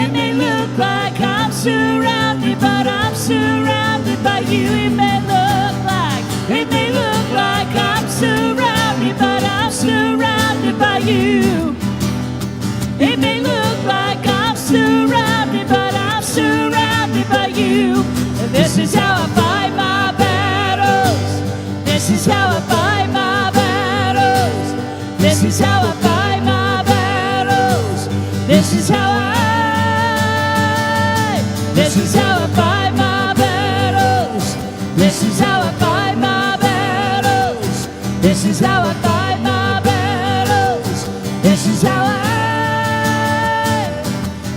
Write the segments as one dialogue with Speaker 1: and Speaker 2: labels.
Speaker 1: It may look like I'm surrounded, but I'm surrounded by you. It may look like I'm surrounded, but I'm surrounded by you. It may look like I'm surrounded, but I'm surrounded by you. This is how I fight my battles. This is how I fight my battles. This is how I fight my battles. This is how I fight my battles. This is how I fight my battles. This is how I fight my battles.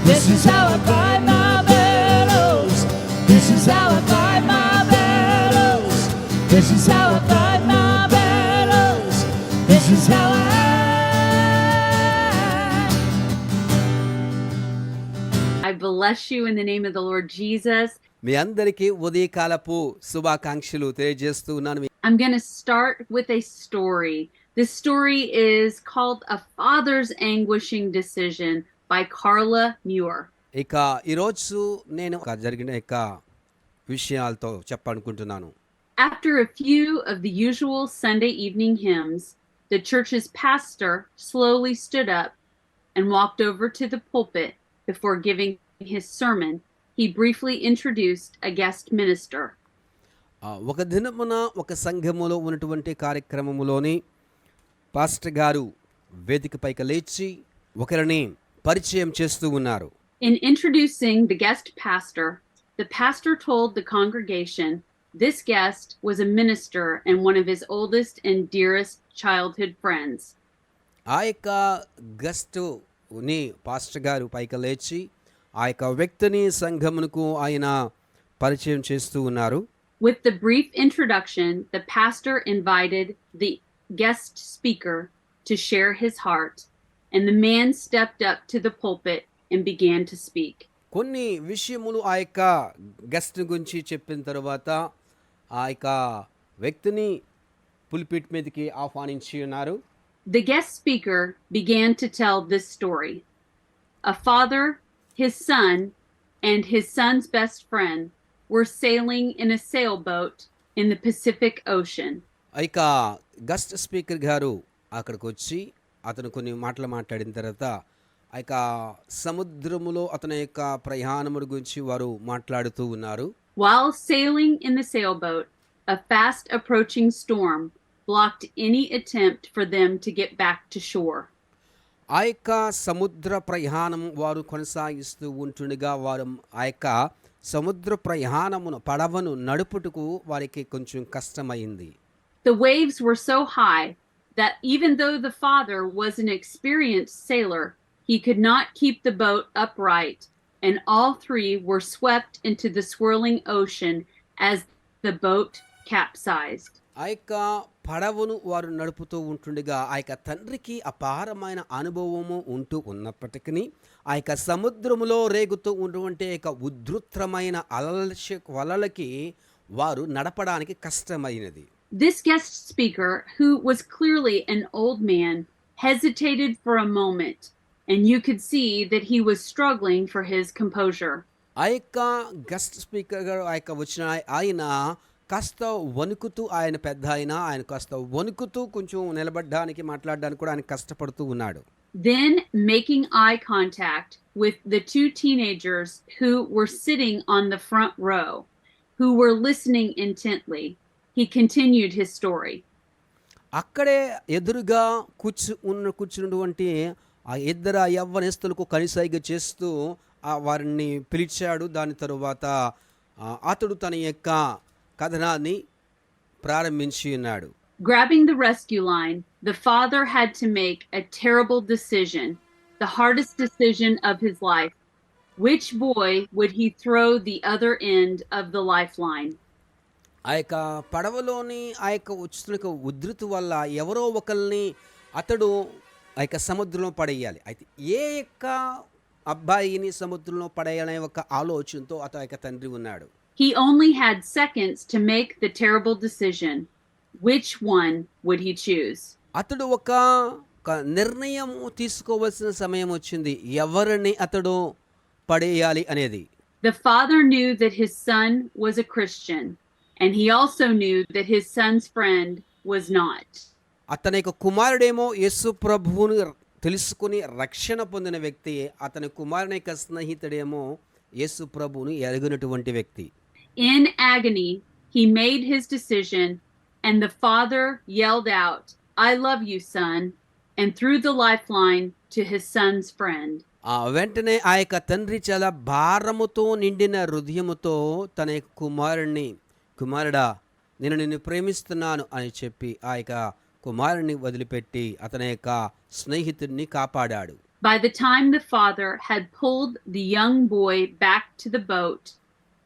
Speaker 1: This is how I fight my battles. This is how I fight my battles. This is how I fight my battles. This is how
Speaker 2: I bless you in the name of the Lord Jesus.
Speaker 3: మీ అందరికీ ఉదయకాలపు శుభాకాంక్షలు తెలియజేస్తూ ఉన్నాను.
Speaker 2: I'm going to start with a story. This story is called A Father's Anguishing Decision by Carla Muir.
Speaker 3: ఇక ఈరోజు నేను జరిగిన విషయాలతో చెప్పాలనుకుంటున్నాను.
Speaker 2: After a few of the usual Sunday evening hymns, the church's pastor slowly stood up and walked over to the pulpit. Before giving his sermon, he briefly introduced a guest minister.
Speaker 3: ఒక దినమున ఒక సంఘములో ఉన్నటువంటి కార్యక్రమములోని pastor గారు వేదికపైకి లేచి ఒకరిని పరిచయం చేస్తూ ఉన్నారు.
Speaker 2: In introducing the guest pastor, the pastor told the congregation this guest was a minister and one of his oldest and dearest childhood friends.
Speaker 3: ఆ యొక్క గెస్టుని పాస్టర్ గారు పైకి లేచి ఆ యొక్క వ్యక్తిని సంఘమునకు ఆయన పరిచయం చేస్తూ ఉన్నారు.
Speaker 2: With the brief introduction, the pastor invited the guest speaker to share his heart, and the man stepped up to the pulpit and began to speak.
Speaker 3: కొన్ని విషయములు ఆ యొక్క గెస్ట్ గురించి చెప్పిన తర్వాత ఆ యొక్క వ్యక్తిని పుల్పిట్ మీదకి ఆహ్వానించి ఉన్నారు.
Speaker 2: The guest speaker began to tell this story. A father, his son, and his son's best friend were sailing in a sailboat in the Pacific Ocean.
Speaker 3: ఇక గెస్ట్ స్పీకర్ గారు అక్కడికి వచ్చి అతను కొన్ని మాటలు మాట్లాడిన తర్వాత ఆ యొక్క సముద్రములో అతని యొక్క ప్రయాణముల గురించి వారు మాట్లాడుతూ ఉన్నారు.
Speaker 2: While sailing in the sailboat, a fast approaching storm blocked any attempt for them to get back to shore.
Speaker 3: ఆ యొక్క సముద్ర ప్రయాణం వారు కొనసాగిస్తూ ఉంటుండగా వారు ఆ యొక్క సముద్ర ప్రయాణమును పడవను నడుపుటకు వారికి కొంచెం కష్టమైంది.
Speaker 2: The waves were so high that even though the father was an experienced sailor, he could not keep the boat upright, and all three were swept into the swirling ocean as the boat capsized.
Speaker 3: ఆ యొక్క పడవను వారు నడుపుతూ ఉంటుండగా ఆ యొక్క తండ్రికి అపారమైన అనుభవము ఉంటూ ఉన్నప్పటికీ ఆ యొక్క సముద్రములో రేగుతూ ఉన్నటువంటి యొక్క ఉధృతమైన అలలకి వారు నడపడానికి కష్టమైనది.
Speaker 2: This guest speaker, who was clearly an old man, hesitated for a moment, and you could see that he was struggling for his composure.
Speaker 3: ఆ యొక్క గెస్ట్ స్పీకర్ గారు ఆ యొక్క వచ్చిన ఆయన కాస్త వణుకుతూ ఆయన పెద్ద ఆయన కాస్త వణుకుతూ కొంచెం నిలబడడానికి మాట్లాడడానికి కూడా ఆయన కష్టపడుతూ ఉన్నాడు.
Speaker 2: Then, making eye contact with the two teenagers who were sitting on the front row, who were listening intently, he continued his story.
Speaker 3: అక్కడే ఎదురుగా కూర్చున్నటువంటి ఆ ఇద్దరు యవ్వనస్తులకు కనిసైగ చేస్తూ వారిని పిలిచాడు. దాని తరువాత అతడు తన యొక్క కథనాన్ని ప్రారంభించి ఉన్నాడు.
Speaker 2: Grabbing the rescue line, the father had to make a terrible decision, the hardest decision of his life. Which boy would he throw the other end of the lifeline?
Speaker 3: ఆ యొక్క పడవలోని ఆ యొక్క ఉధృతి వల్ల ఎవరో ఒకరిని అతడు ఆ యొక్క సముద్రంలో పడేయాలి. అయితే ఏ యొక్క అబ్బాయిని సముద్రంలో పడేయాలనే ఒక ఆలోచనతో అతని యొక్క తండ్రి ఉన్నాడు.
Speaker 2: He only had seconds to make the terrible decision. Which one would he choose?
Speaker 3: అతడు ఒక నిర్ణయం తీసుకోవాల్సిన సమయం వచ్చింది. ఎవరిని అతడు పడేయాలి అనేది.
Speaker 2: The father knew that his son was a Christian, and he also knew that his son's friend was not.
Speaker 3: అతని యొక్క కుమారుడేమో యేసు ప్రభువును తెలుసుకుని రక్షణ పొందిన వ్యక్తి, అతని కుమారుని యొక్క స్నేహితుడేమో యేసు ప్రభువును ఎరుగనటువంటి వ్యక్తి.
Speaker 2: In agony, he made his decision, and the father yelled out, "I love you, son," and threw the lifeline to his son's friend.
Speaker 3: వెంటనే ఆ యొక్క తండ్రి చాలా భారముతో నిండిన హృదయముతో తన యొక్క కుమారుణ్ణి, కుమారుడా నేను నిన్ను ప్రేమిస్తున్నాను అని చెప్పి ఆ యొక్క కుమారుణ్ణి వదిలిపెట్టి అతని యొక్క స్నేహితుడిని కాపాడాడు.
Speaker 2: By the time the father had pulled the young boy back to the boat,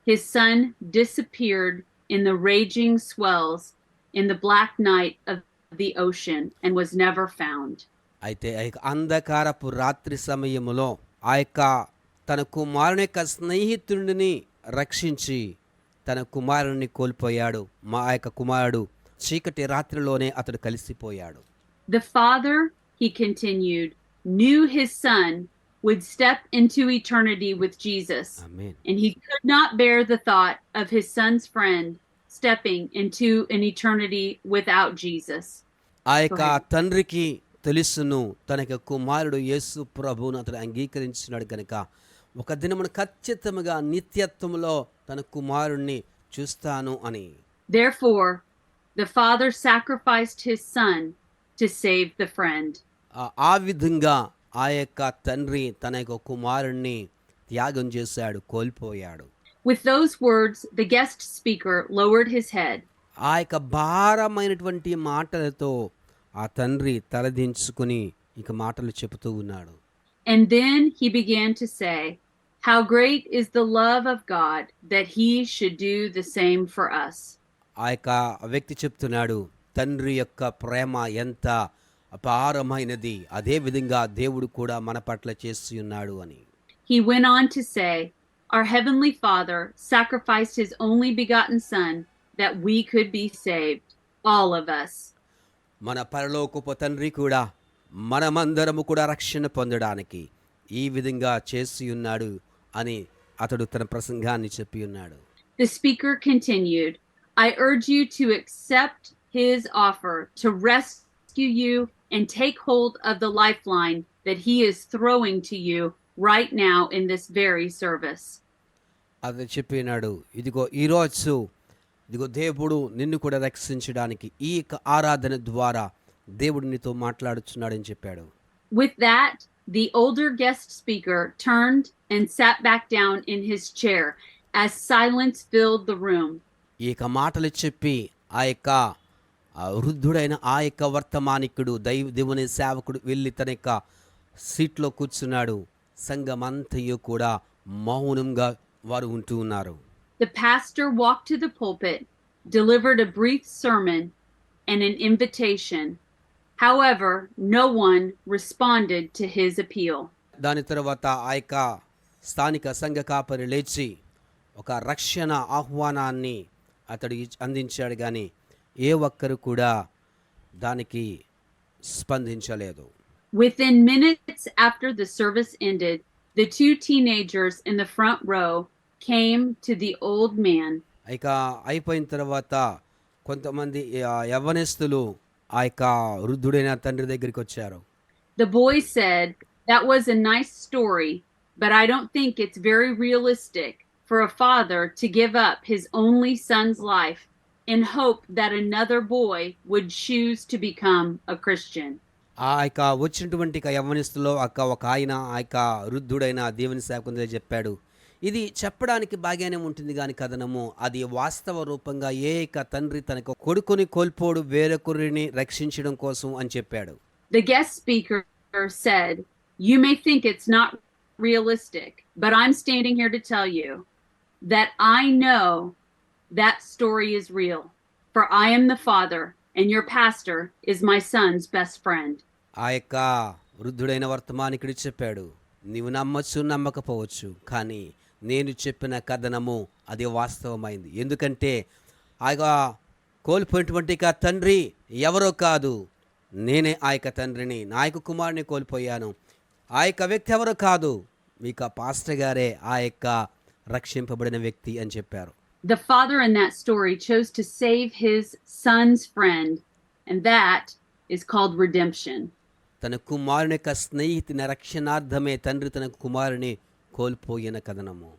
Speaker 2: his son disappeared in the raging swells in the black night of the ocean and was never found.
Speaker 3: అయితే ఆ యొక్క అంధకారపు రాత్రి సమయములో ఆ యొక్క తన కుమారుని యొక్క స్నేహితుడిని రక్షించి తన కుమారుని కోల్పోయాడు. ఆ యొక్క కుమారుడు చీకటి రాత్రిలోనే అతడు కలిసిపోయాడు.
Speaker 2: The father, he continued, knew his son would step into eternity with Jesus.
Speaker 3: Amen.
Speaker 2: And he could not bear the thought of his son's friend stepping into an eternity without Jesus.
Speaker 3: ఆ యొక్క తండ్రికి తెలుసును తన యొక్క కుమారుడు యేసు ప్రభువును అతడు అంగీకరించినాడు కనుక ఒక దినమున ఖచ్చితంగా నిత్యత్వములో తన కుమారుణ్ణి చూస్తాను అని.
Speaker 2: Therefore, the father sacrificed his son to save the friend.
Speaker 3: ఆ విధంగా ఆ యొక్క తండ్రి తన యొక్క కుమారుణ్ణి త్యాగం చేశాడు, కోల్పోయాడు.
Speaker 2: With those words, the guest speaker lowered his head.
Speaker 3: ఆ యొక్క భారమైనటువంటి మాటలతో ఆ తండ్రి తలదించుకుని ఇక మాటలు చెబుతూ ఉన్నాడు.
Speaker 2: And then he began to say, "How great is the love of God that he should do the same for us."
Speaker 3: ఆ యొక్క వ్యక్తి చెప్తున్నాడు, తండ్రి యొక్క ప్రేమ ఎంత అపారమైనది, అదే విధంగా దేవుడు కూడా మన పట్ల చేసి ఉన్నాడు అని.
Speaker 2: He went on to say, "Our heavenly Father sacrificed his only begotten Son that we could be saved, all of us."
Speaker 3: మన పరలోకపు తండ్రి కూడా మనమందరము కూడా రక్షణ పొందడానికి ఈ విధంగా చేసి ఉన్నాడు అని అతడు తన ప్రసంగాన్ని చెప్పి ఉన్నాడు.
Speaker 2: The speaker continued, "I urge you to accept his offer to rescue you and take hold of the lifeline that he is throwing to you right now in this very service."
Speaker 3: అది చెప్పినాడు, ఇదిగో ఈరోజు ఇదిగో దేవుడు నిన్ను కూడా రక్షించడానికి ఈ ఆరాధన ద్వారా దేవుడు నీతో మాట్లాడుచున్నాడని చెప్పాడు.
Speaker 2: With that, the older guest speaker turned and sat back down in his chair as silence filled the room.
Speaker 3: ఈ మాటలు చెప్పి ఆ యొక్క వృద్ధుడైన ఆ యొక్క వర్తమానికుడు దేవుని సేవకుడు వెళ్ళి తన యొక్క సీట్లో కూర్చున్నాడు. సంఘమంతయు కూడా మౌనంగా వారు ఉంటూ ఉన్నారు.
Speaker 2: The pastor walked to the pulpit, delivered a brief sermon and an invitation. However, no one responded to his appeal.
Speaker 3: దాని తర్వాత ఆ యొక్క స్థానిక సంఘ కాపరి లేచి ఒక రక్షణ ఆహ్వానాన్ని అతడు అందించాడు, కానీ ఏ ఒక్కరు కూడా దానికి స్పందించలేదు.
Speaker 2: Within minutes after the service ended, the two teenagers in the front row came to the old man.
Speaker 3: ఇక అయిపోయిన తర్వాత కొంతమంది యవ్వనస్తులు ఆ యొక్క వృద్ధుడైన తండ్రి దగ్గరికి వచ్చారు.
Speaker 2: The boy said, "That was a nice story, but I don't think it's very realistic for a father to give up his only son's life in hope that another boy would choose to become a Christian."
Speaker 3: ఆ యొక్క వచ్చినటువంటి యవ్వనస్తులో ఒక ఆయన ఆ యొక్క వృద్ధుడైన దేవుని సేవకుని చెప్పాడు, ఇది చెప్పడానికి బాగానే ఉంటుంది కానీ కథనము అది వాస్తవ రూపంగా ఏ తండ్రి తనకు కొడుకుని కోల్పోడు వేరొకరిని రక్షించడం కోసం అని చెప్పాడు.
Speaker 2: The guest speaker said, "You may think it's not realistic, but I'm standing here to tell you that I know that story is real, for I am the father and your pastor is my son's best friend."
Speaker 3: ఆ యొక్క వృద్ధుడైన వర్తమానికుడు చెప్పాడు, నీవు నమ్మచ్చు నమ్మకపోవచ్చు, కానీ నేను చెప్పిన కథనము అది వాస్తవమైంది. ఎందుకంటే ఆ కోల్పోయినటువంటి తండ్రి ఎవరో కాదు, నేనే ఆ యొక్క తండ్రిని, నా యొక్క కుమారుని కోల్పోయాను. ఆ యొక్క వ్యక్తి ఎవరో కాదు, మీకు ఆ పాస్టర్ గారే ఆ యొక్క రక్షింపబడిన వ్యక్తి అని చెప్పారు.
Speaker 2: The father in that story chose to save his son's friend, and that is called redemption.
Speaker 3: తన కుమారుని యొక్క స్నేహితుని రక్షణార్థమే తండ్రి తన కుమారుని కోల్పోయిన కథనము.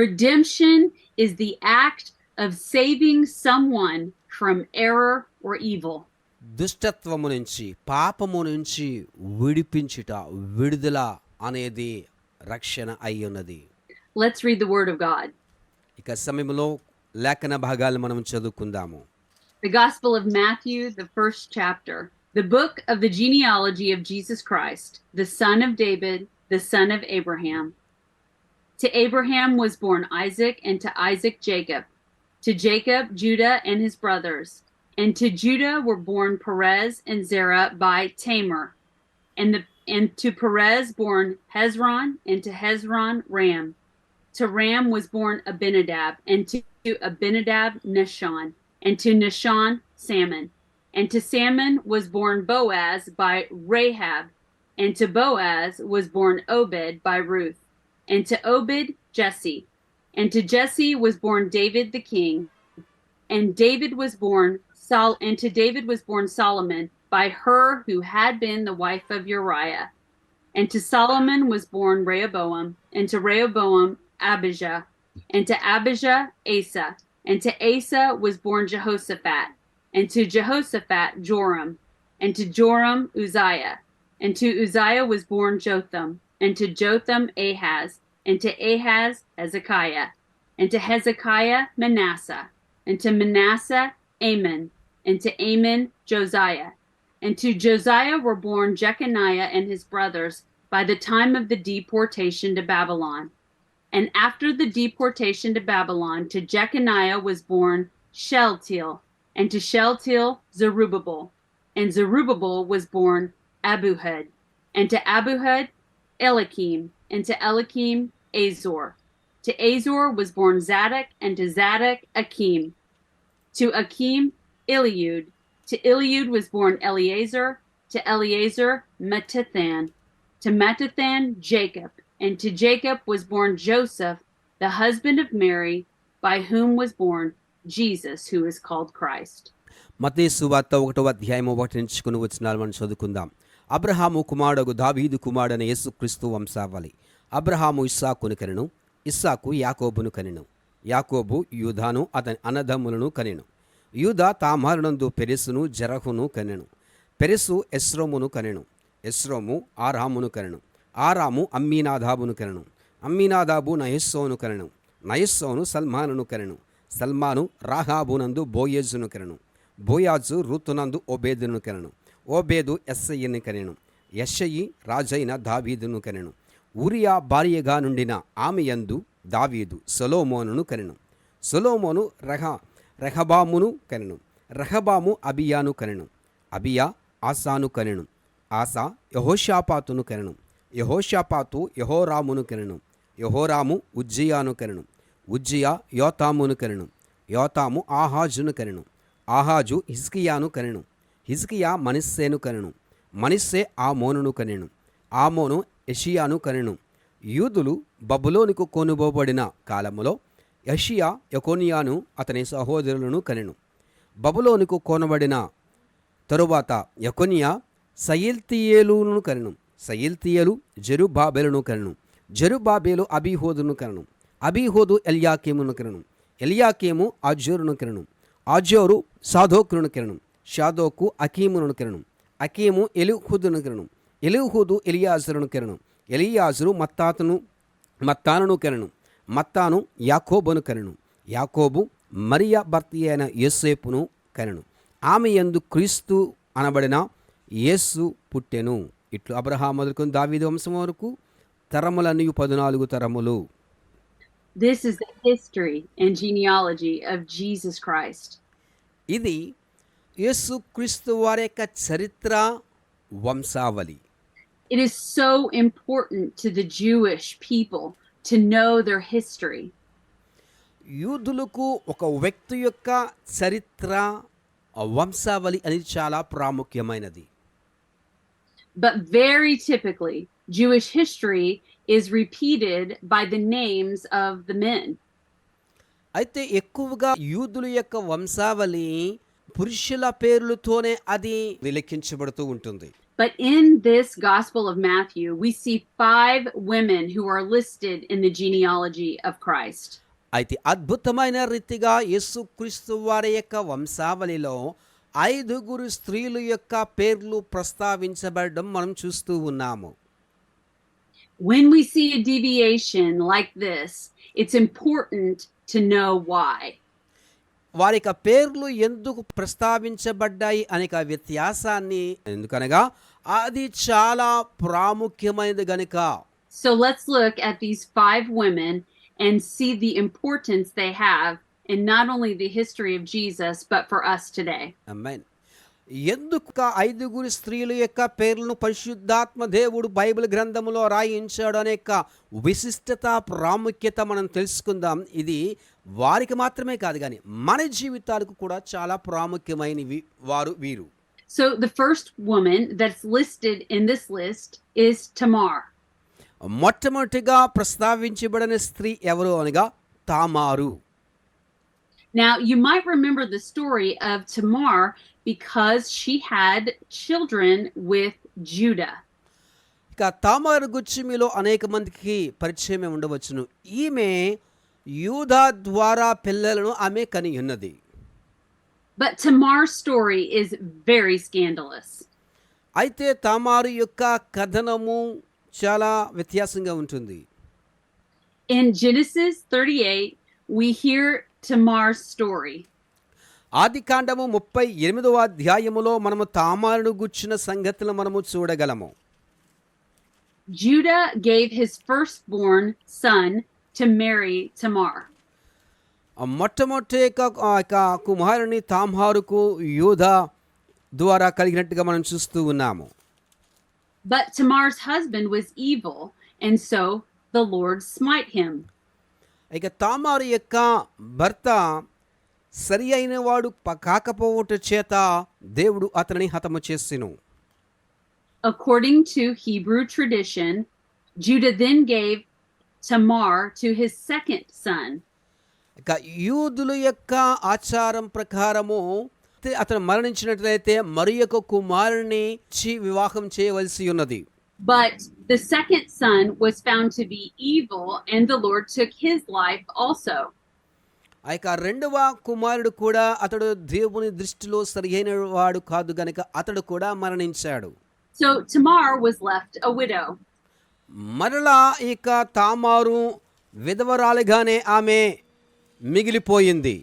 Speaker 2: Redemption is the act of saving someone from error or evil.
Speaker 3: దుష్టత్వము నుంచి పాపము నుంచి విడిపించుట, విడుదల అనేది రక్షణ అయి ఉన్నది.
Speaker 2: Let's read the word of God.
Speaker 3: ఇక సమయంలో లేఖన భాగాలు మనం చదువుకుందాము.
Speaker 2: The Gospel of Matthew, the first chapter. The book of the genealogy of Jesus Christ, the son of David, the son of Abraham. To Abraham was born Isaac, and to Isaac Jacob. To Jacob, Judah and his brothers. And to Judah were born Perez and Zerah by Tamar. And to Perez born Hezron, and to Hezron Ram. To Ram was born Abinadab, and to Abinadab Nahshon, and to Nahshon Salmon. And to Salmon was born Boaz by Rahab, and to Boaz was born Obed by Ruth, and to Obed Jesse, and to Jesse was born David the king, and to David was born Solomon by her who had been the wife of Uriah. And to Solomon was born Rehoboam, and to Rehoboam Abijah, and to Abijah Asa, and to Asa was born Jehoshaphat, and to Jehoshaphat Joram, and to Joram Uzziah, and to Uzziah was born Jotham, and to Jotham Ahaz, and to Ahaz Hezekiah, and to Hezekiah Manasseh, and to Manasseh Amon, and to Amon Josiah. And to Josiah were born Jeconiah and his brothers by the time of the deportation to Babylon. And after the deportation to Babylon, to Jeconiah was born Shealtiel, and to Shealtiel Zerubbabel. And Zerubbabel was born Abuhud, and to Abuhud Eliakim, and to Eliakim Azor. To Azor was born Zadok, and to Zadok Akim. To Akim Eliud. To Eliud was born Eleazar, to Eleazar Mattithan. To Mattithan Jacob, and to Jacob was born Joseph, the husband of Mary, by whom was born Jesus, who is called Christ.
Speaker 3: మత్తయి సువార్త 1వ అధ్యాయము 1 నుంచి కొన్ని వచనాలు మనం చదువుకుందాం. అబ్రహాము కుమారుడు దావీదు కుమారుడైన యేసుక్రీస్తు వంశావళి. అబ్రహాము ఇస్సాకును కనెను, ఇస్సాకు యాకోబును కనెను, యాకోబు యూదాను అతని అన్నదమ్ములను కనెను. యూదా తామారునందు పెరెసును జెరహును కనెను. పెరెసు ఎస్రోమును కనెను, ఎస్రోము ఆరామును కనెను, ఆరాము అమ్మీనాదాబును కనెను, అమ్మీనాదాబు నయస్సోను కనెను, నయస్సోను సల్మానును కనెను, సల్మాను రాహాబునందు బోయేజును కనెను, బోయాజు రూతునందు ఓబేదును కనెను, ఓబేదు యెస్సయిని కనెను, యెస్సయి రాజైన దావీదును కనెను. ఊరియా భార్యగా నుండిన ఆమెయందు దావీదు సొలొమోనును కనెను. సొలొమోను రెహబామును కనెను, రెహబాము అబియాను కనెను, అబియా ఆసాను కనెను, ఆసా యెహోషాపాతును కనెను, యెహోషాపాతు యెహోరామును కనెను, యెహోరాము ఉజ్జియాను కనెను, ఉజ్జియా యోతామును కనెను, యోతాము ఆహాజును కనెను, ఆహాజు హిజ్కియాను కనెను, హిజ్కియా మనస్సేను కనెను, మనస్సే ఆమోనును కనెను, ఆమోను యెషియాను కనెను. యూదులు బబులోనుకు కొనుబోబడిన కాలములో యెషియా యెకోనియాను అతని సహోదరులను కనెను. బబులోనుకు కొనబడిన తరువాత యెకోనియా సయల్తీయేలును కనెను, సయల్తీయేలు జెరుబ్బాబెలును కనెను, జెరుబ్బాబెలు అబీహూదును కనెను, అబీహూదు ఎల్యాకీమును కనెను, ఎల్యాకీము ఆజోరును కనెను, ఆజోరు సాదోకును కనెను, షాదోకు అకీమును కనెను, అకీము ఎలీహూదును కనెను, ఎలీహూదు ఎలియాజరును కనెను, ఎలియాజరు మత్తానును కనెను, మత్తాను యాకోబును కనెను, యాకోబు మరియా భర్త అయిన యోసేపును కనెను. ఆమె యందు క్రీస్తు అనబడిన యేసు పుట్టెను. ఇట్లు అబ్రహాము మొదలుకొని దావీదు వంశం వరకు తరములన్నీ 14 తరములు.
Speaker 2: This is the history and genealogy of Jesus Christ.
Speaker 3: ఇది యేసు క్రీస్తు వారి యొక్క చరిత్ర వంశావళి.
Speaker 2: It is so important to the Jewish people to know their history.
Speaker 3: యూదులకు ఒక వ్యక్తి యొక్క చరిత్ర వంశావళి అనేది చాలా ప్రాముఖ్యమైనది.
Speaker 2: But very typically, Jewish history is repeated by the names of the men.
Speaker 3: అయితే ఎక్కువగా యూదుల యొక్క వంశావళి పురుషుల పేర్లతోనే అది విలెక్కించబడుతూ ఉంటుంది.
Speaker 2: But in this Gospel of Matthew, we see 5 women who are listed in the genealogy of Christ.
Speaker 3: అయితే అద్భుతమైన రీతిగా యేసుక్రీస్తు వారి యొక్క వంశావళిలో 5 స్త్రీల యొక్క పేర్లు ప్రస్తావించబడడం మనం చూస్తూ ఉన్నాము.
Speaker 2: When we see a deviation like this, it's important to know why.
Speaker 3: వారి యొక్క పేర్లు ఎందుకు ప్రస్తావించబడ్డాయి అనే వ్యత్యాసాన్ని ఎందుకనగా అది చాలా ప్రాముఖ్యమైనది గనుక.
Speaker 2: So let's look at these 5 women and see the importance they have in not only the history of Jesus, but for us today.
Speaker 3: ఆమేన్. ఎందుకు 5 స్త్రీల యొక్క పేర్లను పరిశుద్ధాత్మ దేవుడు బైబిల్ గ్రంథములో రాయించాడు అనే విశిష్టత ప్రాముఖ్యత మనం తెలుసుకుందాం. ఇది వారికి మాత్రమే కాదు కానీ మన జీవితాలకు కూడా చాలా ప్రాముఖ్యమైనవి వీరు.
Speaker 2: So the first woman that's listed in this list is Tamar.
Speaker 3: మొట్టమొదటిగా ప్రస్తావించబడిన స్త్రీ ఎవరు అనగా తామారు.
Speaker 2: Now you might remember the story of Tamar because she had children with Judah.
Speaker 3: ఇక తామారు గురించి మీలో అనేక మందికి పరిచయమే ఉండవచ్చును. ఈమె యూదా ద్వారా పిల్లలను ఆమె కని ఉన్నది.
Speaker 2: But Tamar's story is very scandalous.
Speaker 3: అయితే తామారు యొక్క కథనము చాలా వ్యత్యాసంగా ఉంటుంది.
Speaker 2: In Genesis 38, we hear Tamar's story.
Speaker 3: ఆదికాండము 38వ అధ్యాయములో మనము తామారును గుర్చిన సంగతులు మనము చూడగలము.
Speaker 2: Judah gave his firstborn son to marry Tamar.
Speaker 3: మొట్టమొదటి కుమారుని తామారుకు యూదా ద్వారా కలిగినట్టుగా మనం చూస్తూ ఉన్నాము.
Speaker 2: But Tamar's husband was evil, and so the Lord smite him.
Speaker 3: ఇక తామారు యొక్క భర్త సరి అయిన వాడు కాకపోవట చేత దేవుడు అతనిని హతము చేసెను.
Speaker 2: According to Hebrew tradition, Judah then gave Tamar to his second son.
Speaker 3: ఇక యూదుల యొక్క ఆచారం ప్రకారము అతను మరణించినట్లయితే మరి యొక్క కుమారుని వివాహం చేయవలసి ఉన్నది.
Speaker 2: But the second son was found to be evil, and the Lord took his life also.
Speaker 3: ఆ యొక్క రెండవ కుమారుడు కూడా అతడు దేవుని దృష్టిలో సరియైన వాడు కాదు గనుక అతడు కూడా మరణించాడు.
Speaker 2: So Tamar was left a widow.
Speaker 3: మరలా ఇక తామారు విధవరాలుగానే ఆమె మిగిలిపోయింది.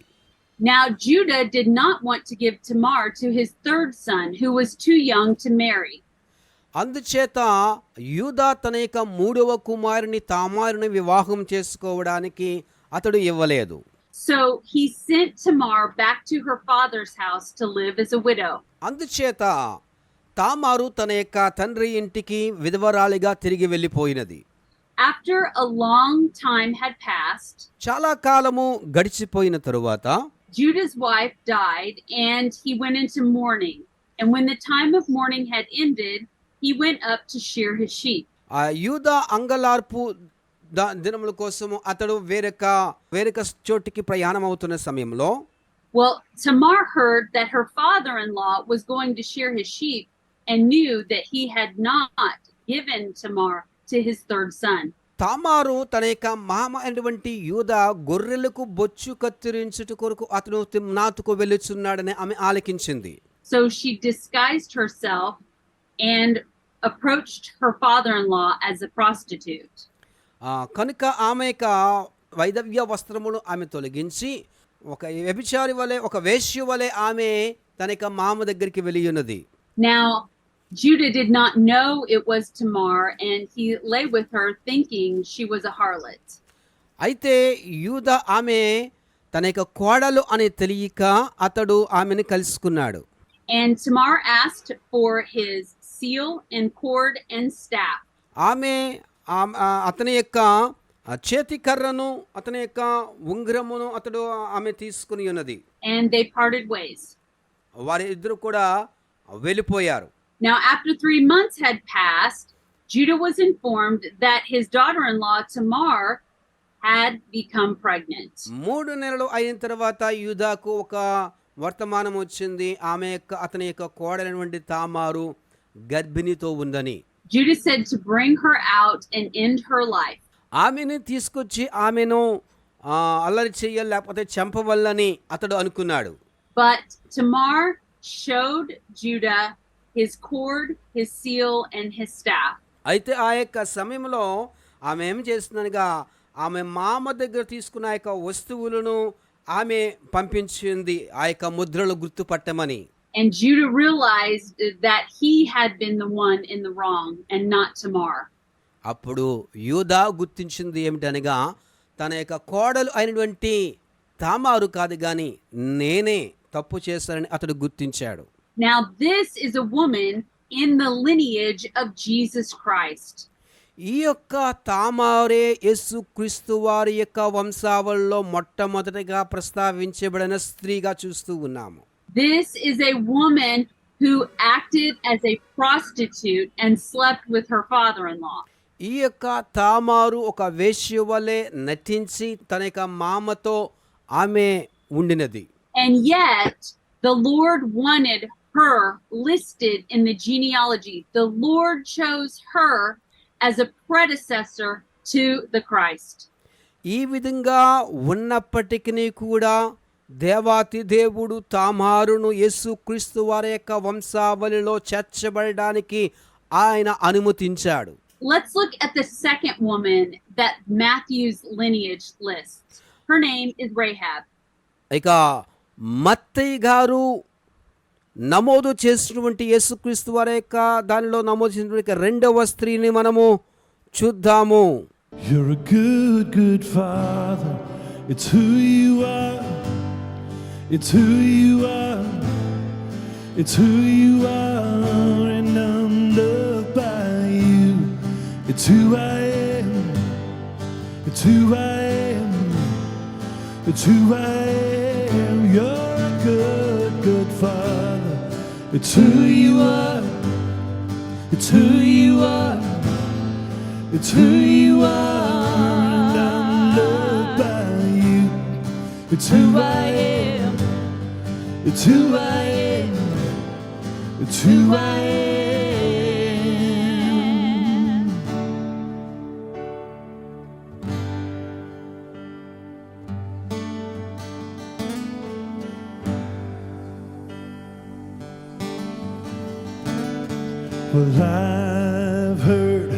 Speaker 2: Now Judah did not want to give Tamar to his third son, who was too young to marry.
Speaker 3: అందుచేత యూదా తన యొక్క 3వ కుమారుని తామారుని వివాహం చేసుకోవడానికి అతడు ఇవ్వలేదు.
Speaker 2: So he sent Tamar back to her father's house to live as a widow.
Speaker 3: అందుచేత తామారు తన యొక్క తండ్రి ఇంటికి విధవరాలిగా తిరిగి వెళ్ళిపోయినది.
Speaker 2: After a long time had passed,
Speaker 3: చాలా కాలము గడిచిపోయిన తరువాత
Speaker 2: Judah's wife died, and he went into mourning. And when the time of mourning had ended, he went up to shear his sheep.
Speaker 3: ఆ యూదా అంగలార్పు దినముల కోసము అతడు వేరొక చోటికి ప్రయాణం అవుతున్న సమయంలో
Speaker 2: Well, Tamar heard that her father-in-law was going to shear his sheep and knew that he had not given Tamar to his third son.
Speaker 3: తామారు తన యొక్క మామ అయినటువంటి యూదా గొర్రెలకు బొచ్చు కత్తిరించుట కొరకు అతను తిమ్నాతుకు వెళ్ళుచున్నాడని ఆమె ఆలకించింది.
Speaker 2: So she disguised herself and approached her father-in-law as a prostitute.
Speaker 3: కనుక ఆమె యొక్క వైదవ్య వస్త్రమును ఆమె తొలగించి ఒక వ్యభిచారి వలె ఒక వేశ్య వలె ఆమె తన యొక్క మామ దగ్గరికి వెళ్ళి ఉన్నది.
Speaker 2: Now Judah did not know it was Tamar, and he lay with her thinking she was a harlot.
Speaker 3: అయితే యూదా ఆమె తన యొక్క కోడలు అని తెలియక అతడు ఆమెను కలుసుకున్నాడు.
Speaker 2: And Tamar asked for his seal and cord and staff.
Speaker 3: ఆమె అతని యొక్క చేతి కర్రను అతని యొక్క ఉంగరమును అతడు ఆమె తీసుకుని ఉన్నది.
Speaker 2: And they parted ways.
Speaker 3: వారి ఇద్దరు కూడా వెళ్ళిపోయారు.
Speaker 2: Now after 3 months had passed, Judah was informed that his daughter-in-law Tamar had become pregnant.
Speaker 3: 3 నెలలు అయిన తర్వాత యూదాకు ఒక వర్తమానం వచ్చింది. అతని యొక్క కోడలైనటువంటి తామారు గర్భిణితో ఉందని.
Speaker 2: Judah said to bring her out and end her life.
Speaker 3: ఆమెను తీసుకొచ్చి ఆమెను అల్లరి చెయ్యాలి, లేకపోతే చంపవల్లని అతడు అనుకున్నాడు.
Speaker 2: But Tamar showed Judah his cord, his seal, and his staff.
Speaker 3: అయితే ఆ యొక్క సమయంలో ఆమె ఏం చేస్తుందనగా ఆమె మామ దగ్గర తీసుకున్న ఆ యొక్క వస్తువులను ఆమె పంపించింది, ఆ యొక్క ముద్రలు గుర్తుపట్టమని.
Speaker 2: And Judah realized that he had been the one in the wrong and not Tamar.
Speaker 3: అప్పుడు యూదా గుర్తించింది ఏమిటనగా తన యొక్క కోడలు అయినటువంటి తామారు కాదు గాని నేనే తప్పు చేశానని అతడు గుర్తించాడు.
Speaker 2: Now this is a woman in the lineage of Jesus Christ.
Speaker 3: ఈ యొక్క తామారే యేసు క్రీస్తు వారి యొక్క వంశావళిలో మొట్టమొదటిగా ప్రస్తావించబడిన స్త్రీగా చూస్తూ ఉన్నాము.
Speaker 2: This is a woman who acted as a prostitute and slept with her father-in-law.
Speaker 3: ఈ యొక్క తామారు ఒక వేశ్య వలె నటించి తన యొక్క మామతో ఆమె ఉండినది.
Speaker 2: And yet the Lord wanted her listed in the genealogy. The Lord chose her as a predecessor to the Christ.
Speaker 3: ఈ విధంగా ఉన్నప్పటికీ కూడా దేవాతి దేవుడు తామారును యేసు క్రీస్తు వారి యొక్క వంశావళిలో చేర్చబడడానికి ఆయన అనుమతించాడు.
Speaker 2: Let's look at the second woman that Matthew's lineage lists. Her name is Rahab.
Speaker 3: ఇక మత్తయి గారు నమోదు చేసినటువంటి యేసుక్రీస్తు వారి యొక్క దానిలో నమోదు చేసినటువంటి రెండవ స్త్రీని మనము చూద్దాము.
Speaker 4: You're a good, good father. It's who you are. It's who you are. It's who you are, and I'm loved by you. It's who I am. It's who I am. It's who I am. You're a good, good father. It's who you are. It's who you are. It's who you are, and I'm loved by you. It's who I am. It's who I am. It's who I am. Well, I've heard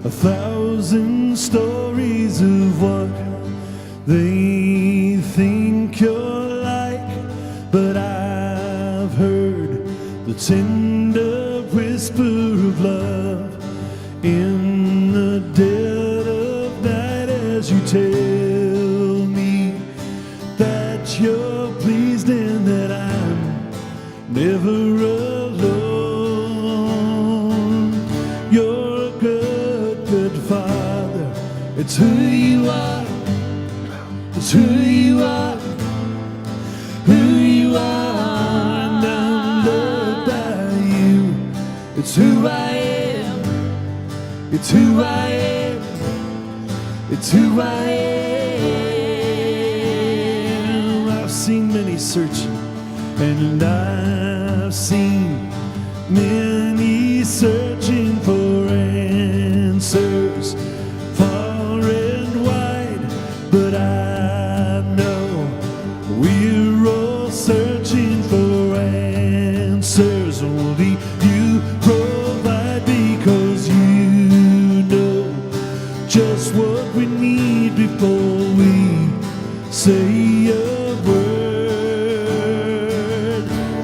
Speaker 4: 1,000 stories of what they think you're like, but I've heard the tender whisper of love in the dead of night as you tell me that you're pleased and that I'm never alone. You're a good, good father. It's who you are. It's who you are. Who you are, and I'm loved by you. It's who I am. It's who I am. It's who I am. I've seen many searching, and I've seen many searching for answers far and wide, but I know we're all searching for answers. Only you provide, because you know just what we need before we say a word.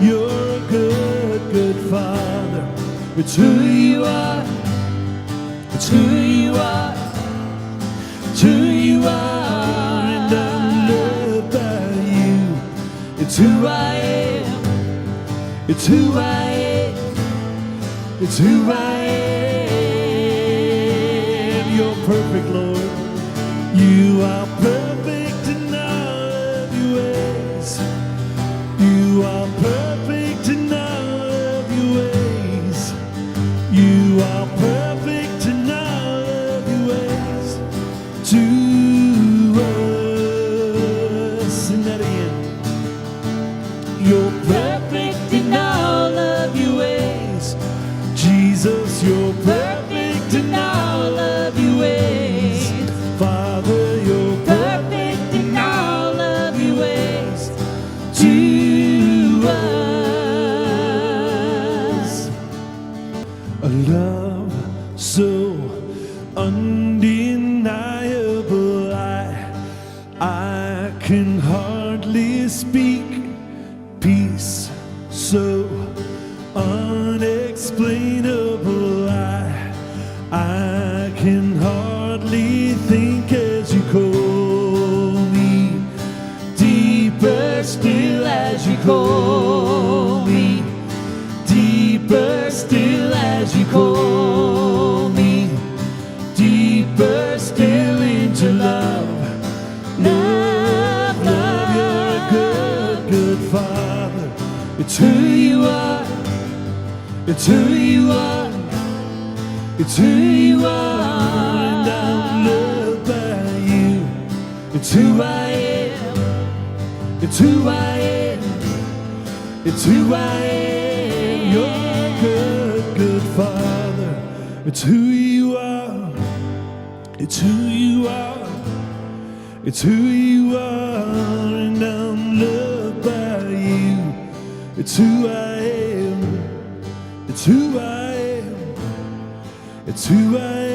Speaker 4: You're a good, good father. It's who you are. It's who you are. It's who you are, and I'm loved by you. It's who I am. It's who I am. It's who I am. You're perfect, Lord. You are perfect in all of your ways. You are perfect in all of your ways. You are perfect speak peace so unexplainable. I can hardly think as you call me, deeper still as you call me, deeper still as you call me, deeper still into love. Love, love, you're a good, good Father. It's who you are, it's who you are, it's who you are, and I'm loved by you. It's who I am, it's who I am, it's who I am. You're a good, good Father. It's who you are, it's who you are, it's who you are, and I'm loved by you. It's who I am, it's who I am, it's who I am.